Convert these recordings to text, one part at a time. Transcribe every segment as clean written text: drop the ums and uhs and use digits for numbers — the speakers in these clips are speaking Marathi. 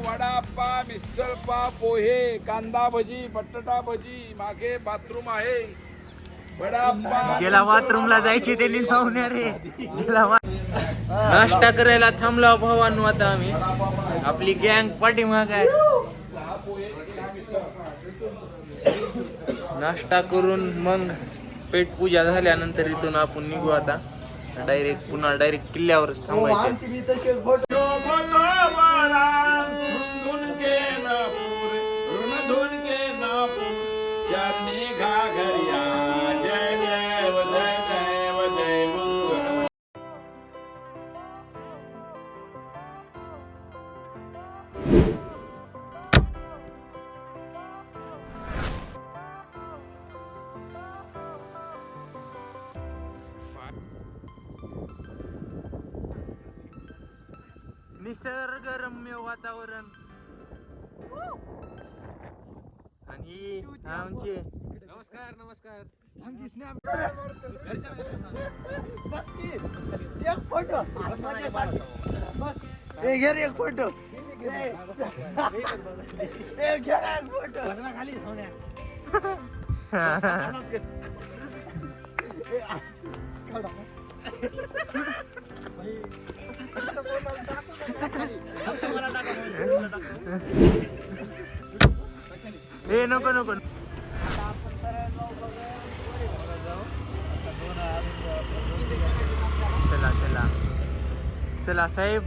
वडापाव, मिसळपाव, पोहे, कांदा भजी, बटाटा भजी, मागे बाथरूम आहे. वडापाव गेला बाथरूमला जायची त्यांनी जाऊन रे. नाश्ता करायला थांबला भावांनो. आता आम्ही आपली गँग पाठीमाग आहे. नाश्ता करून मग पेटपूजा झाल्यानंतर इथून आपण निघू. आता डायरेक्ट किल्ल्यावरच थांबायचं. निसर्गरम्य वातावरण आणि आमचे नमस्कार नमस्कार. एक फोटो बस. एक फोटो खाली हे नको नको. चला चला चला साहेब.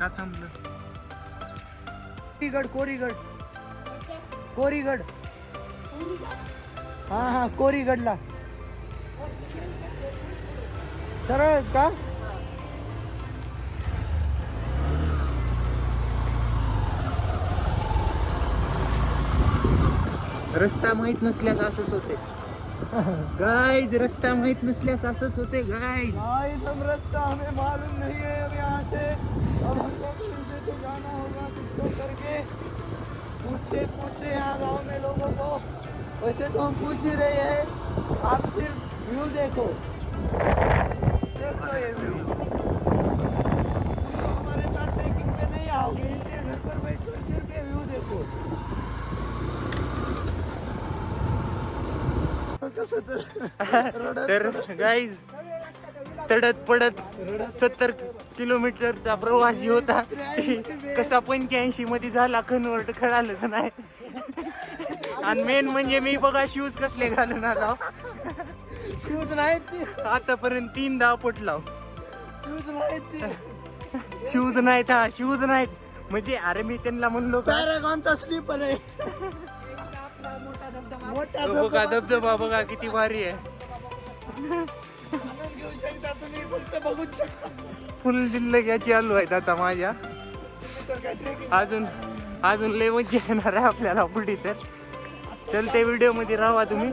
का थांबलं? कोरीगड हा कोरीगडला सरळ का? रस्ता माहित नसल्यास असंच होते गाइस. रस्ता माहित नसल्यास असंच होते गाइस. हम रास्ता हमें मालूम नहीं है. अब यहाँ से अब हमको मुझे तो जाना होगा कुछ तो करके. पूछते यहाँ गाँव में लोगों को. वैसे तो हम पूछ ही रहे हैं. आप सिर्फ व्यू देखो ये व्यू. तो हमारे साथ ट्रैकिंग पे नहीं आओगे. इनके घर पर बैठ कर सिर्फ ये व्यू देखो. तर गाईज तडत पडत 70 किलोमीटरचा प्रवास होता. कसा 85 मध्ये झाला कन्वर्ट कळालंच नाही. आणि मेन म्हणजे मी बघा शूज कसले घालून आलो. शूज नाहीत. आतापर्यंत 3दा पटलाव. शूज नाहीत. शूज नाहीत म्हणजे अरे मी त्यांना म्हणलो पॅरागॉनचा स्लीपर आहे. मोठा बघा धबधबा बघा किती भारी आहे. फुल जिल्ह्याची चालू आहेत आता माझ्या. अजून लय मज्जा येणार आहे आपल्याला पुढे. तर चल ते व्हिडिओ मध्ये राहा तुम्ही.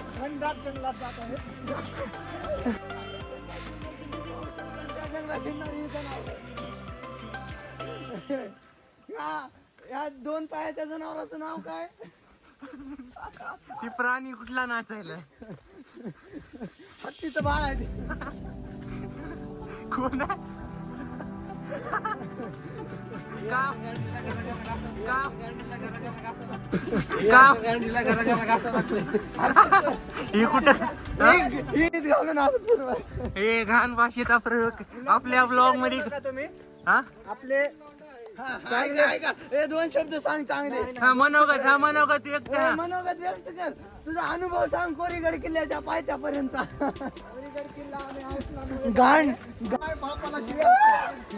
या 2 पायाच्या जनावराचं नाव काय? ती प्राणी कुठला नाचायला? हत्तीचं बाळ आहे. कोण आहे? हे घाण भाषेचा प्रयोग आपल्या ब्लॉग मध्ये तुम्ही हा आपले ऐका 2 शब्द सांग चांगले. मनोगत तू एक मनोगत व्यक्त कर. तुझा अनुभव सांग कोरीगड किल्ल्याच्या पायथ्यापर्यंत. घाण बापाला शिकायचं.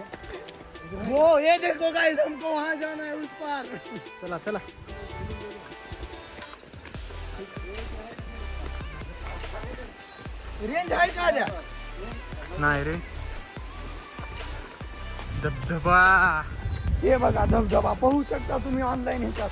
वो ये देखो गाइस हमको वहां जाना है उस पार. चला रेंज आहे का द्या नाही रे. धबधबा. हे बघा धबधबा पाहू शकता तुम्ही ऑनलाईन ह्याच्यात.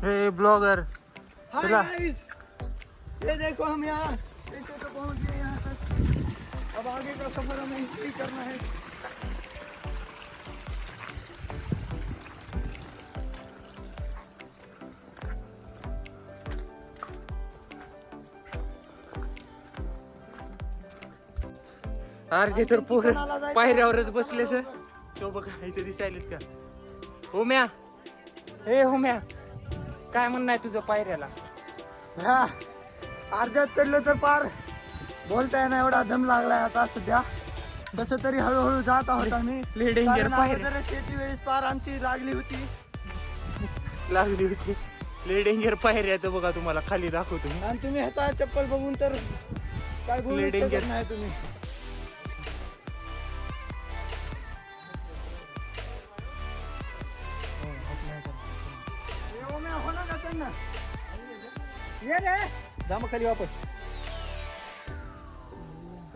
हे ब्लॉगर. हाय चला. गाइस, ये देखो हम यहाँ कैसे तो पहुँच गए यहाँ तक. अब आगे का सफर हमें इसी करना है. अर्धे तर पोर पायऱ्यावरच बसले तर. तो बघा इथे दिसायलेत का. होम्या. हे होम्या, काय म्हणणं आहे तुझं पायऱ्याला? ह्या अर्ध्यात चढलं तर पार बोलता येणार एवढा दम लागलाय आता सध्या. कसं तरी हळूहळू जात आहोत आम्ही. लय डेंजर कारण पायऱ्या अगोदर शेती वेळेस पार आमची लागली होती. लागली होती. लय डेंजर पायऱ्या तर बघा तुम्हाला खाली दाखवतो मी. आणि तुम्ही ह्याचा चप्पल बघून तर काय बोलू लय danger. शकत नाही तुम्ही. ये रे जा मग खाली वापस.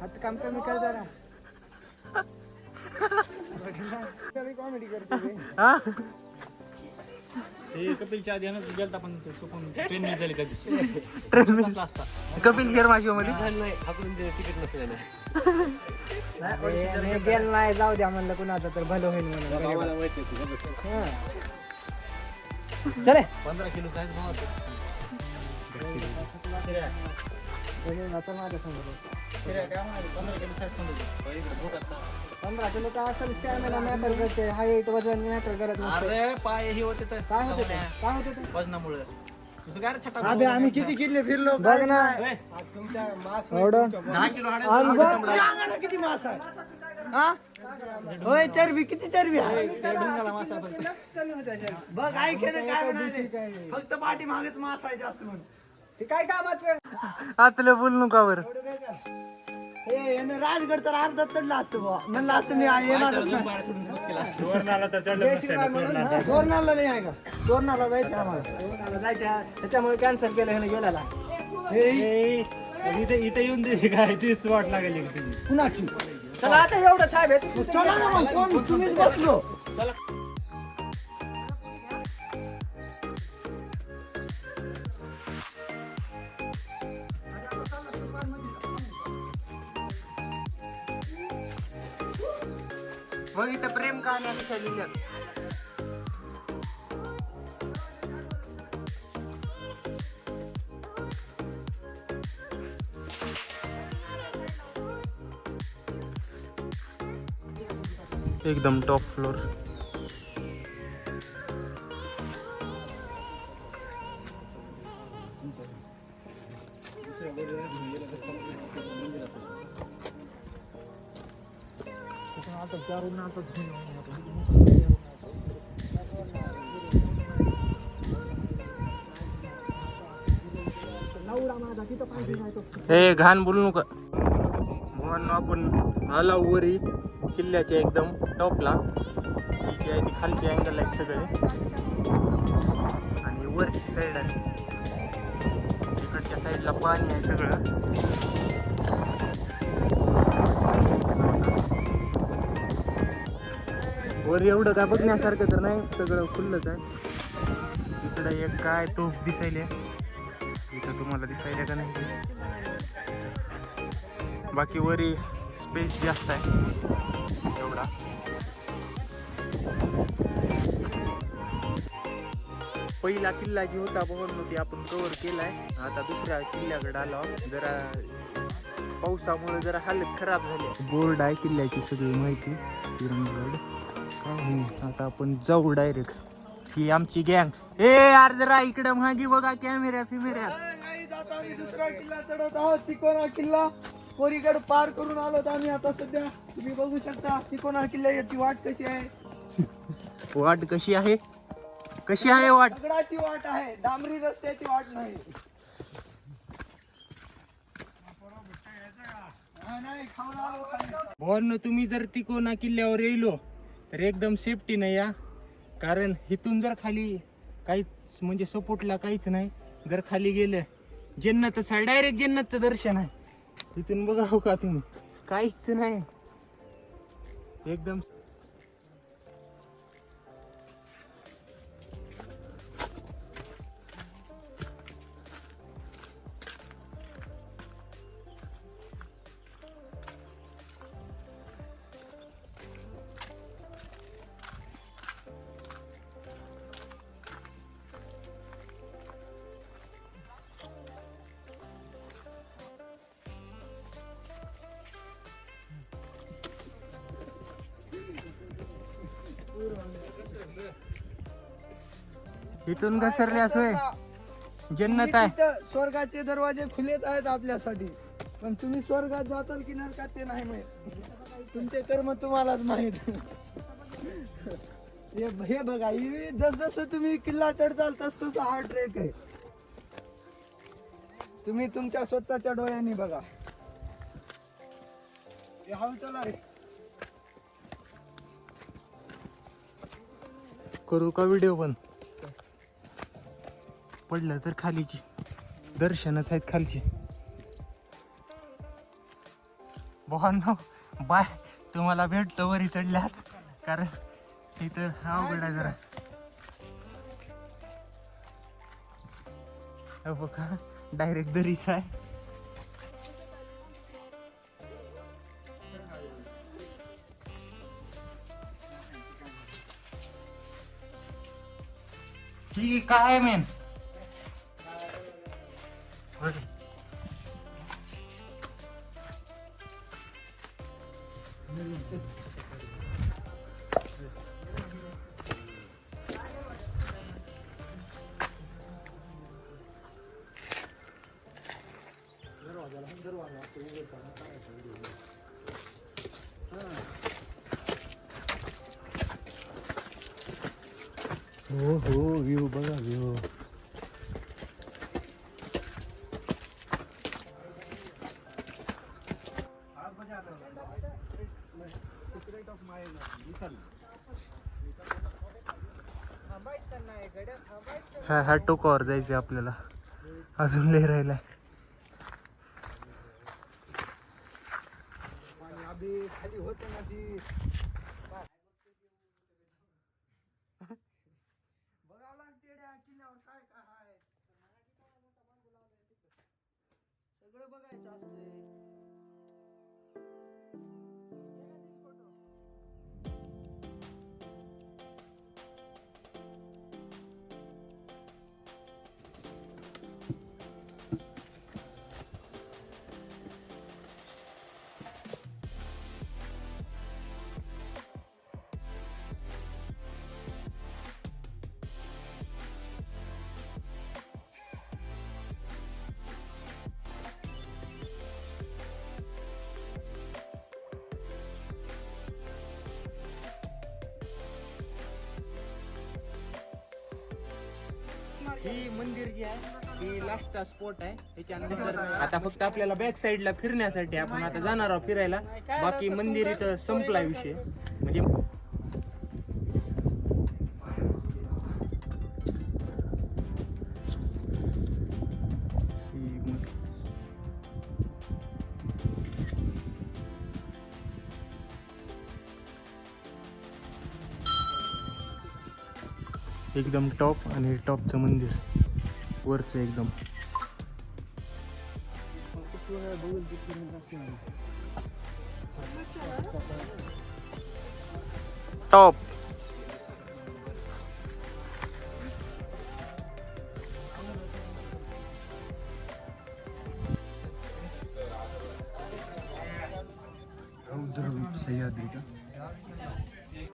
हात काम कमी कर जरा. कॉमेडी करते ते. हा ते कपिलच्या आधी ना गेलता पण ते चुकून ट्रेन नाही झाली कधी. ट्रेन बसला असता. कपिल शर्मा शो मध्ये झालं नाही हाकडून ते तिकीट नसलेलं. गेल नाही जाऊ द्या म्हणलं कुणाचं तर भलं होईल म्हणून. गावाला माहिती होती. चले 15 किलो काय भाव होता. काय म्हणाले 15 किलो साईज समजलं. इकडे बोटात ना. 15 किलो का असेल स्टॅमिना मॅटर करते. हाईट वजन मॅटर करत नसते. अरे पाय हे होते तर काय होतं ते? काय होतं ते? वजनामुळे तुझं काय रे छटा. अबे आम्ही किती किल्ले फिरलो बघ ना. एवढं 10 किलो हाडे. आणि बघ तुझ्या अंगाला किती मास आहे. हा होय चरबी किती चरबी आहे. ढुंगाला मासा बघ ऐक ना काय म्हणाले. फक्त पाठी मागेच मास आहे जास्त म्हणून. ते काय कामाचं आतलं बोल नका वर. हे यानं राजगड तर अर्धा चढला असतो बुवा. म्हणलं असतं मी येणारच नाही. तोरणाला नाही आहे का. तोरणाला जायचं आम्हाला. तोरणाला जायचं त्याच्यामुळे कॅन्सल केलं ह्यानं गेल्याला. इथे येऊन दे काय तीच वाट लागेल कुणाची. चला आता एवढंच आहे भेट. चला ना मग कोण तुम्हीच बसलो. मग इथं प्रेम कहाण्या कशा लिहिल्या. एकदम टॉप फ्लोर. हे घाण बोलू नका म्हणून आपण आला वरी किल्ल्याच्या एकदम टॉपला. ही जी आहे ती खालची अँगल आहेत सगळे आणि वरची साईड आहे. इकडच्या साईडला पाणी आहे सगळं. वर एवढं काय बघण्यासारखं तर नाही, सगळं खुल्लंच आहे. इकडं एक काय तोफ दिसायले. इथं तुम्हाला दिसायला का नाही बाकी वरी स्पेस जास्त आहे एवढा. पहिला किल्ला जी होता बहरमती आपण कव्हर केलाय. आता दुसऱ्या किल्ल्याकडे आलो. जरा पावसामुळे जरा हालत खराब झाली. बोर्ड आहे किल्ल्याची सगळी माहिती. आता आपण जाऊ डायरेक्ट. ही आमची गँग. ए यार जरा इकडे मागे बघा कॅमेऱ्या फिमेऱ्या. आता आम्ही दुसरा किल्ला चढत आहोत. तिकोना किल्ला कोरीगड पार करून आलोत आम्ही आता सध्या. तुम्ही बघू शकता तिकोना किल्ल्याची वाट कशी आहे. वाट कशी आहे. कशी आहे वाट. दगडाची वाट आहे, डांबरी रस्त्याची वाट नाही. भावांनो, तुम्ही जर तिकोना किल्ल्यावर येलो तर एकदम सेफ्टीने या, कारण इथून जर खाली काहीच म्हणजे सपोर्टला काहीच नाही, जर खाली गेलं जन्नतच आहे, डायरेक्ट जन्नतचं दर्शन आहे. इथून बघा हो का तुम्ही, काहीच नाही एकदम. इथून घसरल्यास होय जन्नत आहे. तिथं स्वर्गाचे दरवाजे खुलेच आहेत आपल्यासाठी, पण तुम्ही स्वर्गात जाताल की नरकात ते नाही माहित. तुमचे कर्म तुम्हालाच माहित. हे बघा, जसं तुम्ही किल्ला चढताल तसं हा ट्रेक आहे. तुम्ही तुमच्या स्वतःच्या डोळ्यांनी बघा. हे हळू चला रे. करू का व्हिडिओ पण? पडलं तर खालीची दर्शनच आहेत खालची. भावांनो बाय, तुम्हाला भेटतो वरी चढल्याच, कारण इथं अवघड आहे जरा. हो बघा, डायरेक्ट दरीच आहे. ही काय मेन हो हो, व्ह्यू बघा व्ह्यू. ह्या टोकावर जायचे आपल्याला, अजून लय राहिलाय. खाली होते ना ती. बघावं लागते किल्ल्यावर काय काय आहे, सगळं बघायचं असते. ही मंदिर जी आहे ही लास्टचा स्पॉट आहे. त्याच्यानंतर आता फक्त आपल्याला बॅक साईडला फिरण्यासाठी आपण आता जाणार आहोत फिरायला. बाकी मंदिर इथं संपला विषय. म्हणजे एकदम टॉप, आणि टॉपचं मंदिर वरचं एकदम टॉप. सह्याद्री का